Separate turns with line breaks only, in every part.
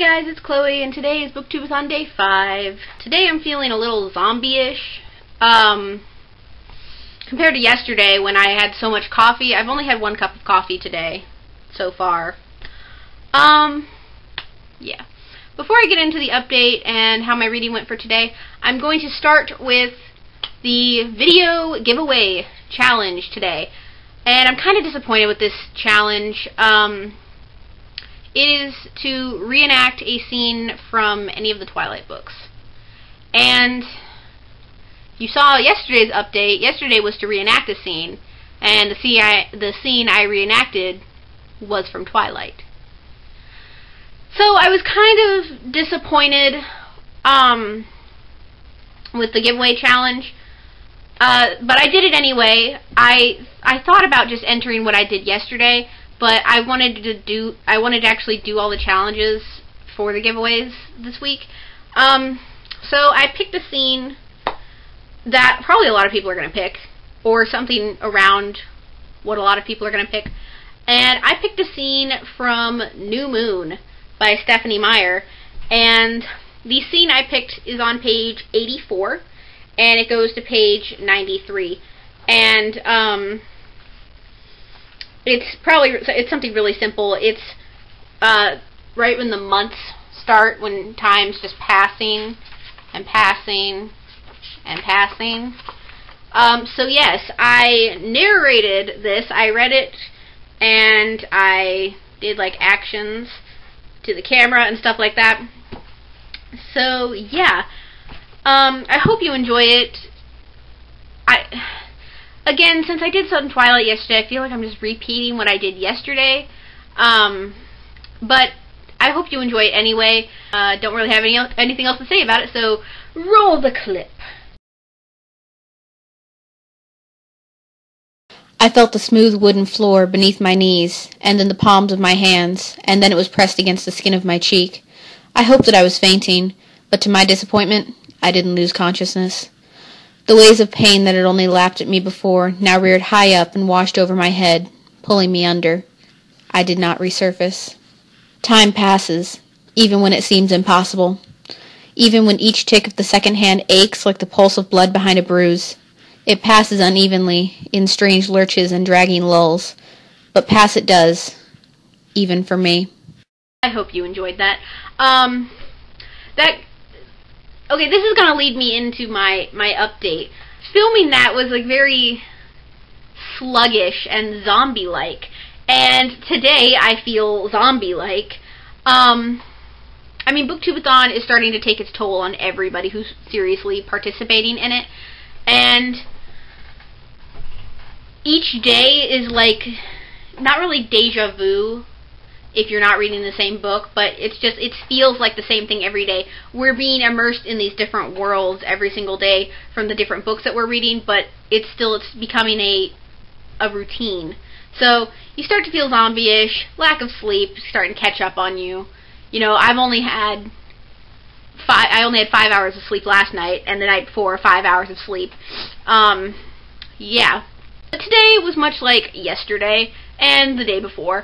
guys, it's Chloe, and today is Booktube-A-Thon Day 5. Today I'm feeling a little zombie-ish. Compared to yesterday when I had so much coffee. I've only had 1 cup of coffee today, so far. Yeah. Before I get into the update and how my reading went for today, I'm going to start with the video giveaway challenge today. And I'm kind of disappointed with this challenge. It is to reenact a scene from any of the Twilight books. And you saw yesterday's update. Yesterday was to reenact a scene, and the scene I reenacted was from Twilight. So I was kind of disappointed with the giveaway challenge, but I did it anyway. I thought about just entering what I did yesterday, but I wanted to actually do all the challenges for the giveaways this week. So I picked a scene that probably a lot of people are going to pick, or something around what a lot of people are going to pick. And I picked a scene from New Moon by Stephanie Meyer, and the scene I picked is on page 84, and it goes to page 93. And it's something really simple. It's right when the months start, when time's just passing and passing and passing. So yes, I narrated this. I read it, and I did like actions to the camera and stuff like that. So yeah, I hope you enjoy it. Again, since I did something Twilight yesterday, I feel like I'm just repeating what I did yesterday. But I hope you enjoy it anyway. Don't really have anything else to say about it, so roll the clip.
I felt the smooth wooden floor beneath my knees, and then the palms of my hands, and then it was pressed against the skin of my cheek. I hoped that I was fainting, but to my disappointment, I didn't lose consciousness. The waves of pain that had only lapped at me before now reared high up and washed over my head, pulling me under. I did not resurface. Time passes, even when it seems impossible. Even when each tick of the second hand aches like the pulse of blood behind a bruise. It passes unevenly, in strange lurches and dragging lulls. But pass it does, even for me.
I hope you enjoyed that. Okay, this is going to lead me into my update. Filming that was like very sluggish and zombie-like, and today I feel zombie-like. I mean, Booktube-A-Thon is starting to take its toll on everybody who's seriously participating in it, and each day is like, not really deja vu if you're not reading the same book, but it feels like the same thing every day. We're being immersed in these different worlds every single day from the different books that we're reading, but it's becoming a routine. So you start to feel zombie-ish, lack of sleep starting to catch up on you. You know, I only had 5 hours of sleep last night, and the night before 5 hours of sleep. Yeah. But today was much like yesterday and the day before.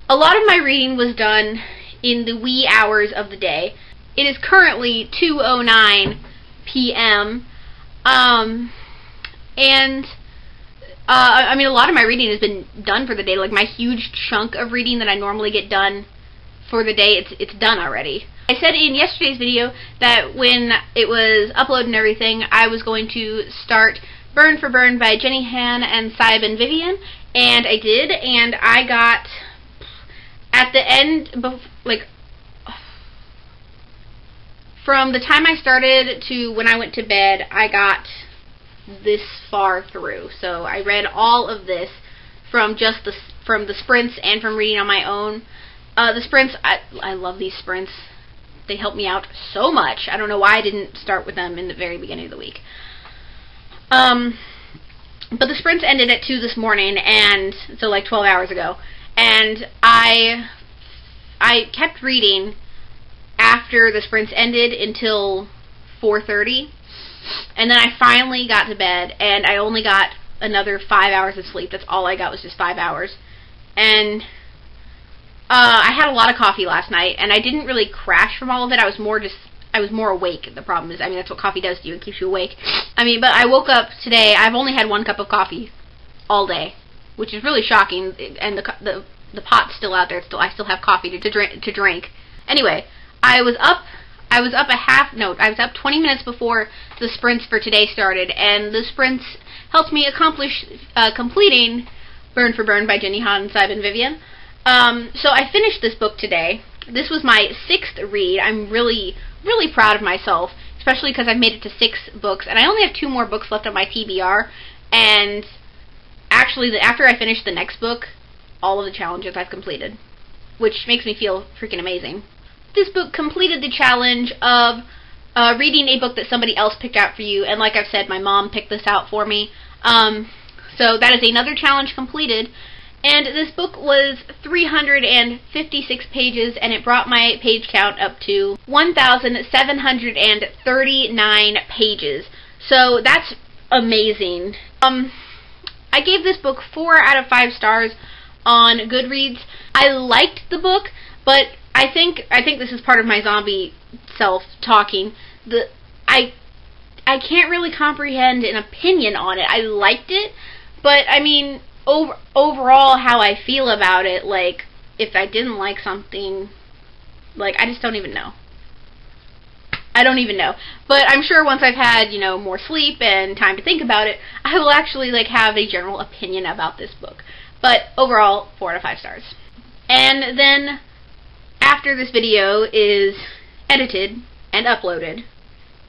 A lot of my reading was done in the wee hours of the day. It is currently 2:09 p.m. I mean, a lot of my reading has been done for the day. Like, my huge chunk of reading that I normally get done for the day, it's done already. I said in yesterday's video that when it was uploaded and everything, I was going to start Burn for Burn by Jenny Han and Saib and Vivian, and I did, and I got, at the end, like, from the time I started to when I went to bed, I got this far through. So I read all of this from the sprints and from reading on my own. The sprints, I love these sprints. They help me out so much. I don't know why I didn't start with them in the very beginning of the week. But the sprints ended at 2 this morning, and so like 12 hours ago. And I kept reading after the sprints ended until 4:30, and then I finally got to bed, and I only got another 5 hours of sleep. That's all I got, was just 5 hours. And I had a lot of coffee last night, and I didn't really crash from all of it. I was more awake. The problem is, I mean, that's what coffee does to you. It keeps you awake. I mean, but I woke up today. I've only had 1 cup of coffee all day, which is really shocking. And the pot's still out there. I still have coffee to drink. Anyway, I was up 20 minutes before the sprints for today started, and the sprints helped me accomplish completing Burn for Burn by Jenny Han and Simon Vivian. So I finished this book today. This was my 6th read. I'm really proud of myself, especially because I've made it to 6 books, and I only have 2 more books left on my TBR, and actually, after I finish the next book, all of the challenges I've completed, which makes me feel freaking amazing. This book completed the challenge of reading a book that somebody else picked out for you, and like I've said, my mom picked this out for me. So that is another challenge completed. And this book was 356 pages, and it brought my page count up to 1,739 pages. So that's amazing. I gave this book 4 out of 5 stars on Goodreads. I liked the book, but I think this is part of my zombie self talking. I can't really comprehend an opinion on it. I liked it, but I mean, overall, how I feel about it, like, if I didn't like something, like, I just don't even know. I don't even know. But I'm sure once I've had, you know, more sleep and time to think about it, I will actually, like, have a general opinion about this book. But overall, 4 out of 5 stars. And then, after this video is edited and uploaded,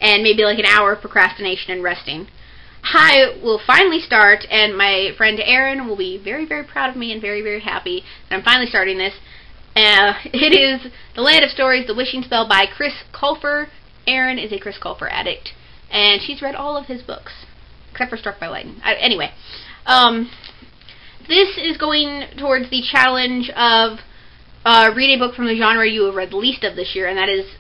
and maybe like an hour of procrastination and resting, I will finally start, and my friend Erin will be very, very proud of me and very, very happy that I'm finally starting this. It is The Land of Stories, The Wishing Spell by Chris Colfer. Erin is a Chris Colfer addict, and she's read all of his books, except for Struck by Lightning. Anyway, this is going towards the challenge of read a book from the genre you have read the least of this year, and that is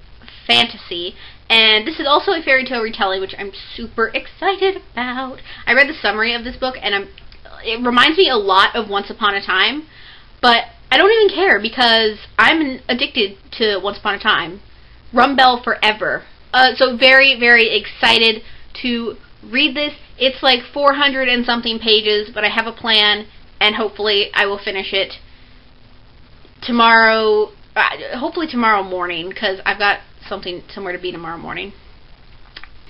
fantasy. And this is also a fairy tale retelling, which I'm super excited about. I read the summary of this book, and it reminds me a lot of Once Upon a Time, but I don't even care because I'm addicted to Once Upon a Time. Rumbell forever. So very, very excited to read this. It's like 400 and something pages, but I have a plan, and hopefully I will finish it tomorrow, hopefully tomorrow morning, because I've got somewhere to be tomorrow morning.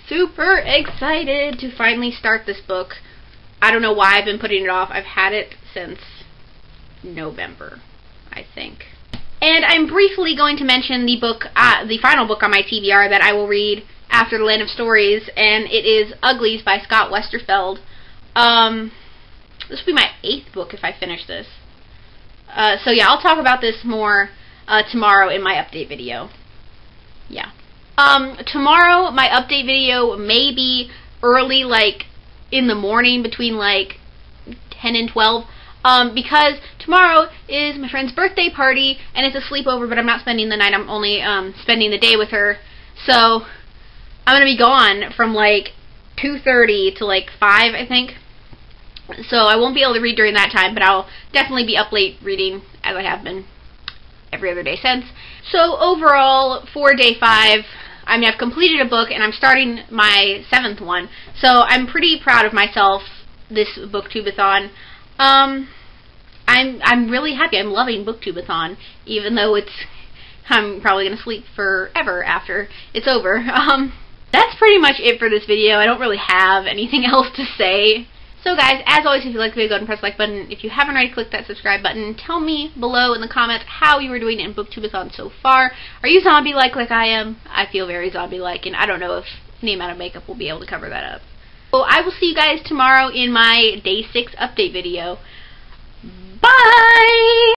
Super excited to finally start this book. I don't know why I've been putting it off. I've had it since November, I think. And I'm briefly going to mention the book, the final book on my TBR that I will read after The Land of Stories, and it is Uglies by Scott Westerfeld. This will be my 8th book if I finish this. So yeah, I'll talk about this more tomorrow in my update video. Yeah. Tomorrow, my update video may be early, like, in the morning, between, like, 10 and 12, because tomorrow is my friend's birthday party, and it's a sleepover, but I'm not spending the night, I'm only, spending the day with her, so I'm gonna be gone from, like, 2:30 to, like, 5, I think, so I won't be able to read during that time, but I'll definitely be up late reading, as I have been every other day since. So overall, for day 5, I mean, I've completed a book, and I'm starting my 7th one, so I'm pretty proud of myself, this Booktube-A-Thon. I'm really happy. I'm loving Booktube-A-Thon, even though I'm probably going to sleep forever after it's over. That's pretty much it for this video. I don't really have anything else to say. So guys, as always, if you like the video, go ahead and press the like button. If you haven't already, click that subscribe button. Tell me below in the comments how you were doing in Booktube-A-Thon so far. Are you zombie-like I am? I feel very zombie-like, and I don't know if any amount of makeup will be able to cover that up. So I will see you guys tomorrow in my Day 6 update video. Bye!